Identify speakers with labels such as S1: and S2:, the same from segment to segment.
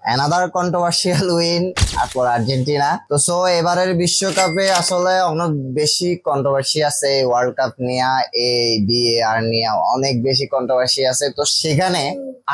S1: Another controversial win for Argentina. তো so এবারের বিশ্বকাপে আসলে অনেক বেশি কন্ট্রোভার্সি আছে, ওয়ার্ল্ড কাপ নিয়ে এই বিএআর নিয়ে অনেক বেশি কন্ট্রোভার্সি আছে। তো সেখানে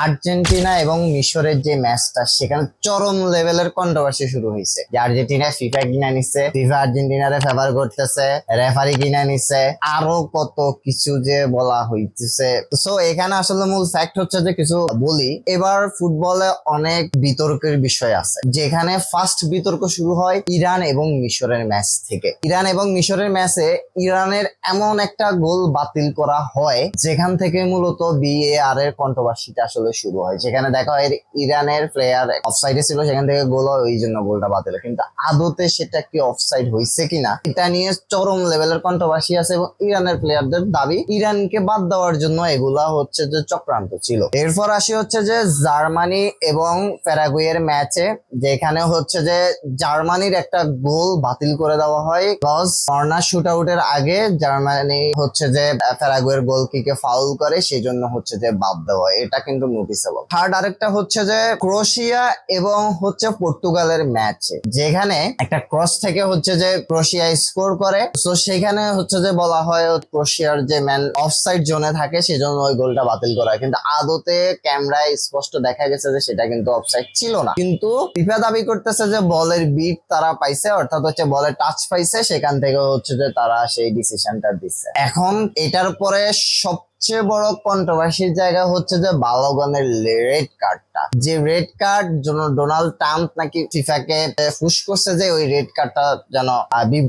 S1: আর্জেন্টিনা এবং মিশরের যে ম্যাচটা, সেখানে চরম লেভেলের কন্ট্রোভার্সি শুরু হয়েছে যে আর্জেন্টিনা ফিফা কিনা নিচ্ছে, ফিফা আর্জেন্টিনারে ফেভার করতেছে, রেফারি কিনা নিচ্ছে, আরো কত কিছু যে বলা হইতেছে। সো এখানে আসলে মূল ফ্যাক্ট হচ্ছে যে কিছু বলি, এবার ফুটবলে অনেক বিতর্কের বিষয় আছে, যেখানে ফার্স্ট বিতর্ক শুরু হয় ইরান এবং মিশরের ম্যাচ থেকে। ইরান এবং মিশরের ম্যাচে ইরানের এমন একটা গোল বাতিল করা হয় যেখান থেকে মূলত বিএআর এর কন্ট্রোভার্সিটা আসলে শুরু হয়। যেখানে দেখা হয় ইরানের প্লেয়ার অফসাইডে ছিল, সেখান থেকে গোল হয়, ওই জন্য গোলটা বাতিল। কিন্তু আদতে সেটা কি অফসাইড হয়েছে কিনা এটা নিয়ে চরম লেভেলের কন্ট্রোভার্সি আছে এবং ইরানের প্লেয়ারদের দাবি ইরানকে বাদ দেওয়ার জন্য এগুলা হচ্ছে যে চক্রান্ত ছিল। এরপর আসি হচ্ছে যে জার্মানি এবং প্যারাগুয়ের ম্যাচে, যেখানে হচ্ছে যে জার্মানির একটা গোল বাতিল করে দেওয়া হয় বিকজ কর্নার শুট আউটের আগে জার্মানি হচ্ছে যে প্যারাগুয়ের গোলকিকে ফাউল করে, সেই জন্য হচ্ছে যে বাদ দেওয়া হয়। এটা কিন্তু নোটিসেবল। থার্ড আরেকটা হচ্ছে যে ক্রোয়েশিয়া এবং হচ্ছে পর্তুগালের ম্যাচে, যেখানে একটা ক্রস থেকে হচ্ছে যে ক্রোয়েশিয়া স্কোর করে, তো সেখানে হচ্ছে যে বলা হয় ক্রোয়েশিয়ার যে ম্যান অফসাইড জোনে থাকে, সেজন্য ওই গোলটা বাতিল করা হয়। কিন্তু আদতে ক্যামেরায় স্পষ্ট দেখা গেছে যে সেটা কিন্তু অফসাইড ছিল না। কিন্তু ফিফা দাবি করতেছে যে বলের বিট তারা পাইছে, অর্থাৎ হচ্ছে বলের টাচ পাইছে, সেখান থেকে হচ্ছে যে তারা সেই ডিসিশনটা দিচ্ছে। এখন এটার পরে সবচেয়ে বড় কন্ট্রোভার্সির জায়গা হচ্ছে যে বালোগানের রেড কার্ডটা, যে রেড কার্ড জন্য ডোনাল্ড ট্রাম্প নাকি ফিফাকে পুশ করছে যে ওই রেড কার্ডটা যেন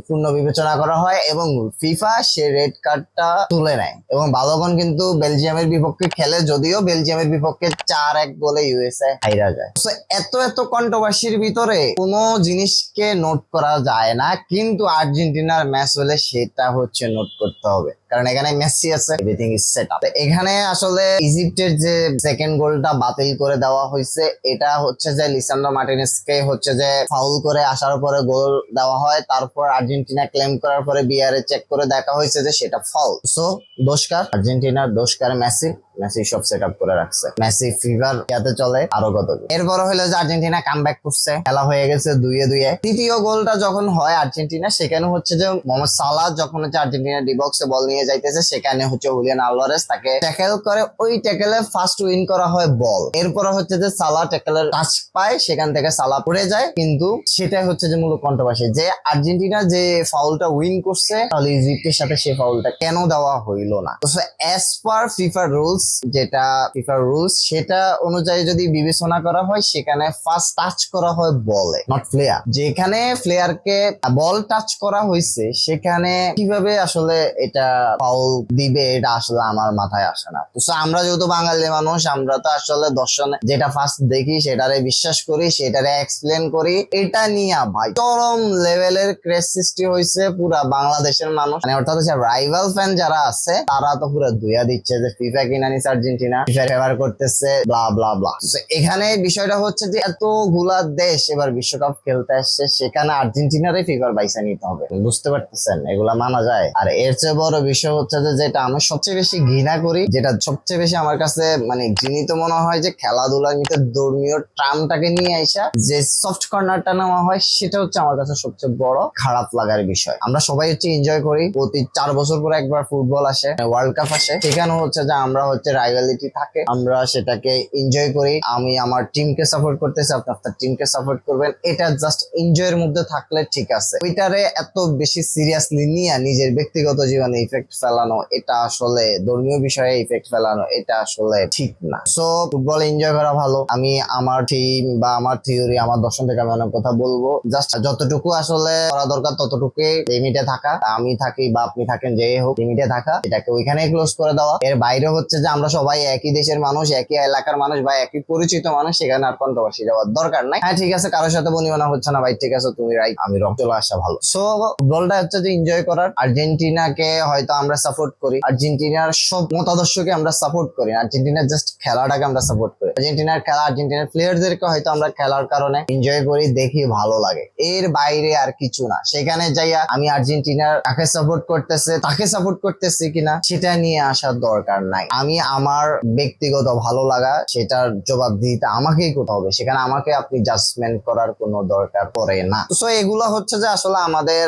S1: পূর্ণ বিবেচনা করা হয় এবং ফিফা সে রেড কার্ডটা তুলে নেয়। এবং বালোগন কিন্তু বেলজিয়ামের বিপক্ষে খেলে, যদিও বেলজিয়ামের বিপক্ষে 4-1 বলে ইউএসএ হাইরা যায়। তো এত এত কন্ট্রোভার্সির ভিতরে কোনো জিনিসকে নোট করা যায় না, কিন্তু আর্জেন্টিনার ম্যাচ হলে সেটা হচ্ছে নোট করতে হবে, কারণ এখানে মেসি আছে, এভরিথিং ইজ সেট আপ। এখানে আসলে ইজিপ্টের যে সেকেন্ড গোলটা বাতিল করে দেওয়া হয়েছে, এটা হচ্ছে যে লিসান্ড্রো মার্টিনেজকে হচ্ছে যে ফাউল করে আসার পরে গোল দেওয়া হয়। তারপর আর্জেন্টিনা ক্লেম করার পরে বিআরএ চেক করে দেখা হয়েছে যে সেটা ফাউল। সো দোষকার আর্জেন্টিনার, দোষকার মেসি। মেসি সব সেট আপ করে রাখছে, মেসি ফিভার ইয়াতে চলে আরো কত। এরপর হলো যে আর্জেন্টিনা কামব্যাক করছে, খেলা হয়ে গেছে 2-2। তৃতীয় গোলটা যখন হয় আর্জেন্টিনা, সেখানে হচ্ছে যে মোহাম্মদ সালাহ যখন হচ্ছে আর্জেন্টিনা ডিবক্সে বল নিয়ে যাইতেছে, সেখানে হচ্ছে হুলিয়ান আলভারেজ তাকে ট্যাকেল করে, ওই ট্যাকেলে ফার্স্ট উইন করা হয় বল। এরপর হচ্ছে যে সালাহ ট্যাকেলের টাচ পায়, সেখান থেকে সালাহ পড়ে যায়। কিন্তু সেটাই হচ্ছে যে মূল কন্ট্রোভার্সি, যে আর্জেন্টিনা যে ফাউলটা উইন করছে, তাহলে ইজিপ্টের সাথে সেই ফাউলটা কেন দেওয়া হইলো না। তো অ্যাজ পার ফিফা রুলস, যেটা ফিফা রুলস সেটা অনুযায়ী যদি বিবেচনা করা হয়, সেখানে ফার্স্ট টাচ করা হয় বলে, নট প্লেয়ার। যেখানে প্লেয়ারকে বল টাচ করা হয়েছে, সেখানে কিভাবে আসলে এটা ফাউল দিবে, এটা আসলে আমার মাথায় আসে না। তো আমরা যেহেতু বাঙালি মানুষ, আমরা তো আসলে দর্শনে যেটা ফার্স্ট দেখি সেটারে বিশ্বাস করি, সেটারে এক্সপ্লেন করি। এটা নিয়ে ভাই চরম লেভেলের ক্রেজ সৃষ্টি হয়েছে পুরা বাংলাদেশের মানুষ, মানে অর্থাৎ রাইভাল ফ্যান যারা আছে তারা তো পুরো ধুইয়া দিচ্ছে যে ফিফা কিনা নিছে আর্জেন্টিনা, ফিফা ফেভার করতেছে, ব্লা ব্লা ব্লা। এখানে বিষয়টা হচ্ছে যে এতগুলা দেশ এবার বিশ্বকাপ খেলতে আসছে, সেখানে আর্জেন্টিনারই ফিফার বাইসা নিতে হবে, বুঝতে পারতেছেন? এগুলা মানা যায়? আর এর চেয়ে বড় বিষয় হচ্ছে যে যেটা আমি সবচেয়ে বেশি ঘৃণা করি, যেটা সবচেয়ে বেশি আমার কাছে মানে ঘৃণিত মনে হয়, যে খেলাধুলার ভিতরে ধর্মীয় ট্রামটাকে নিয়ে আইসা যে সফট কর্নারটা নেওয়া হয়, সেটা হচ্ছে আমার কাছে সবচেয়ে বড় খারাপ লাগার বিষয়। আমরা সবাই হচ্ছে এনজয় করি, প্রতি 4 বছর পরে একবার ফুটবল আসে, ওয়ার্ল্ড কাপ আসে, সেখানে হচ্ছে যে আমরা হচ্ছে রাইভালিটি থাকে, আমরা সেটাকে এনজয় করি। আমি আমার টিমকে সাপোর্ট করতেছি, আপনি আপনার টিমকে সাপোর্ট করবেন, এটা জাস্ট এনজয়ের মধ্যে থাকলে ঠিক আছে। ওইটারে এত বেশি সিরিয়াসলি নিয়ে নিজের ব্যক্তিগত জীবনে ইফেক্ট ফেলানো, এটা আসলে ধর্মীয় বিষয়ে ইফেক্ট ফেলানো, এটা আসলে ঠিক না। সো ফুটবল এনজয় করা ভালো। আমি আমার টিম বা আমার থিওরি, আমার দর্শন থেকে আমি অনেক কথা বলবো, জাস্ট যতটুকু আসলে করা দরকার ততটুকুই লিমিটে থাকা। আমি থাকি বা আপনি থাকেন, যে হোক, লিমিটে থাকা, এটাকে ওইখানে ক্লোজ করে দেওয়া। এর বাইরে হচ্ছে যে আমরা সবাই একই দেশের মানুষ, একই এলাকার মানুষ বা একই পরিচিত মানুষ, সেখানে আর কন্ট্রোভার্সি যাওয়ার দরকার নাই। হ্যাঁ ঠিক আছে, কারোর সাথে বনিবনা হচ্ছে না ভাই, ঠিক আছে তুমি রাইট, আমি রং চলে আসা ভালো। সো ফুটবলটা হচ্ছে যে এনজয় করার। আর্জেন্টিনাকে হয়তো আমরা সাপোর্ট করি, আর্জেন্টিনার মতাদর্শকে আমরা সাপোর্ট করি না, আর্জেন্টিনার জাস্ট খেলাটাকে আমরা সাপোর্ট করি। আর্জেন্টিনার খেলা, আর্জেন্টিনার প্লেয়ারদেরকে হয়তো আমরা খেলার কারণে এনজয় করি, দেখি, ভালো লাগে, এর বাইরে আর কিছু না। সেখানে যাইয়া আমি আর্জেন্টিনার কাকে সাপোর্ট করতেছে, তাকে সাপোর্ট করতেছি কিনা সেটা নিয়ে আসার দরকার নাই। আমি আমার ব্যক্তিগত ভালো লাগা সেটার জবাব দিতে আমাকেই করতে হবে, সেখানে আমাকে আপনি জাজমেন্ট করার কোনো দরকার পড়ে না। তো এগুলো হচ্ছে যে আসলে আমাদের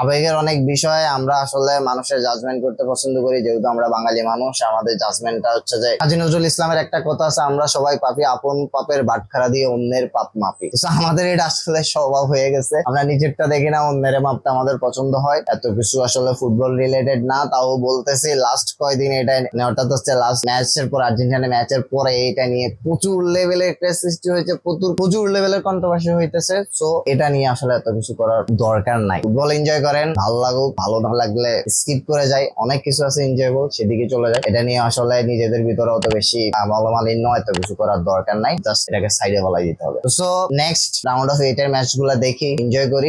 S1: আবেগের অনেক বিষয়, আমরা আসলে মানুষের জাজমেন্ট করতে পছন্দ করি, যেহেতু আমরা বাঙালি মানুষ। আমাদের জাজমেন্টটা হচ্ছে যে কাজী নজরুল ইসলামের একটা কথা আছে, আমরা সবাই পাপী, আপন পাপের বাটখারা দিয়ে অন্যের পাপ মাপি। তো আমাদের এটা আসলে স্বভাব হয়ে গেছে, আমরা নিজেরটা দেখি না, অন্যের মাপটা আমাদের পছন্দ হয়। এত কিছু আসলে ফুটবল রিলেটেড না, তাও বলতেছি লাস্ট কয়দিন এটা অর্থাৎ হচ্ছে লাস্ট ম্যাচের পর, আর্জেন্টিনা ম্যাচের পরে এটা নিয়ে প্রচুর লেভেলের ক্রেজ সৃষ্টি হয়েছে, প্রচুর লেভেলের কন্ট্রোভার্সি হইতেছে। সো এটা নিয়ে আসলে এত কিছু করার দরকার নাই। ফুটবল এনজয় করেন, ভালো লাগুক, ভালো না লাগলে স্কিপ করে যায়, অনেক কিছু আছে এনজয়েবল, সেদিকে চলে যায়। এটা নিয়ে আসলে নিজেদের ভিতরে অত বেশি মালামালিন্য এত কিছু করার দরকার নাই, জাস্ট এটাকে সাইডে বলাই দিতে হবে। সো নেক্সট রাউন্ড অফ 8 এর ম্যাচ গুলা দেখি, এনজয় করি।